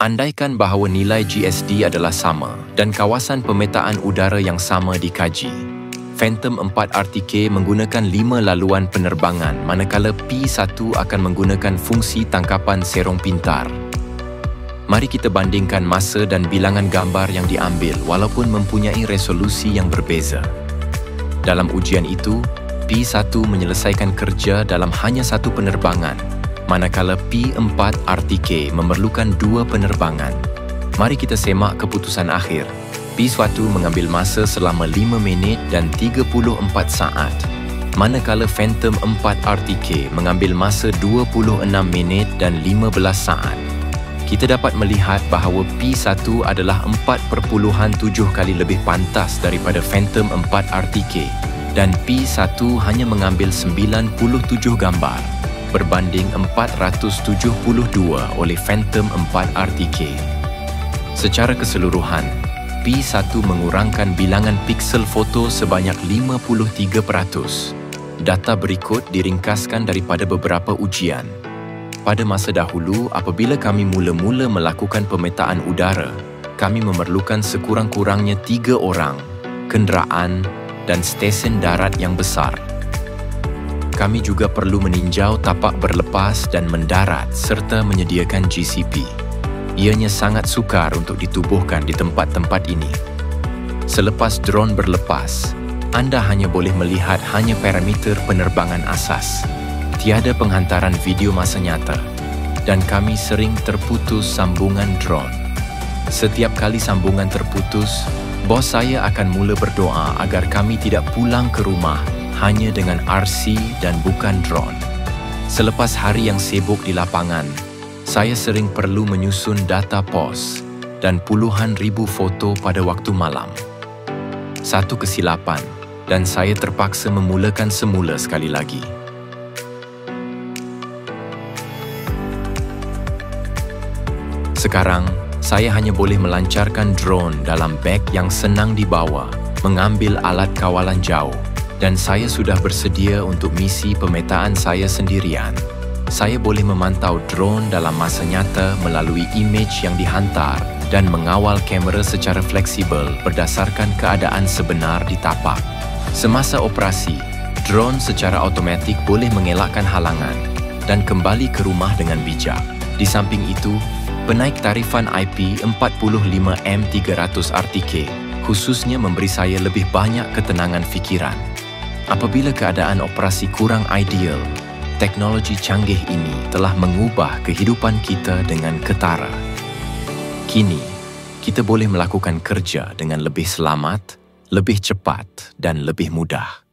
Andaikan bahawa nilai GSD adalah sama dan kawasan pemetaan udara yang sama dikaji, Phantom 4 RTK menggunakan 5 laluan penerbangan manakala P1 akan menggunakan fungsi tangkapan serong pintar. Mari kita bandingkan masa dan bilangan gambar yang diambil walaupun mempunyai resolusi yang berbeza. Dalam ujian itu, P1 menyelesaikan kerja dalam hanya satu penerbangan, manakala P4 RTK memerlukan 2 penerbangan. Mari kita semak keputusan akhir. P1 mengambil masa selama 5 minit dan 34 saat, manakala Phantom 4 RTK mengambil masa 26 minit dan 15 saat. Kita dapat melihat bahawa P1 adalah 4.7 kali lebih pantas daripada Phantom 4 RTK dan P1 hanya mengambil 97 gambar berbanding 472 oleh Phantom 4 RTK. Secara keseluruhan, P1 mengurangkan bilangan piksel foto sebanyak 53%. Data berikut diringkaskan daripada beberapa ujian. Pada masa dahulu, apabila kami mula-mula melakukan pemetaan udara, kami memerlukan sekurang-kurangnya 3 orang, kenderaan dan stesen darat yang besar. Kami juga perlu meninjau tapak berlepas dan mendarat serta menyediakan GCP. Ianya sangat sukar untuk ditubuhkan di tempat-tempat ini. Selepas drone berlepas, anda hanya boleh melihat hanya parameter penerbangan asas. Tiada penghantaran video masa nyata dan kami sering terputus sambungan drone. Setiap kali sambungan terputus, bos saya akan mula berdoa agar kami tidak pulang ke rumah hanya dengan RC dan bukan drone. Selepas hari yang sibuk di lapangan, saya sering perlu menyusun data pos dan puluhan ribu foto pada waktu malam. Satu kesilapan dan saya terpaksa memulakan semula sekali lagi. Sekarang, saya hanya boleh melancarkan drone dalam beg yang senang dibawa, mengambil alat kawalan jauh, dan saya sudah bersedia untuk misi pemetaan saya sendirian. Saya boleh memantau drone dalam masa nyata melalui imej yang dihantar dan mengawal kamera secara fleksibel berdasarkan keadaan sebenar di tapak. Semasa operasi, drone secara automatik boleh mengelakkan halangan dan kembali ke rumah dengan bijak. Di samping itu, penaik tarifan IP 45M300 RTK khususnya memberi saya lebih banyak ketenangan fikiran. Apabila keadaan operasi kurang ideal, teknologi canggih ini telah mengubah kehidupan kita dengan ketara. Kini, kita boleh melakukan kerja dengan lebih selamat, lebih cepat dan lebih mudah.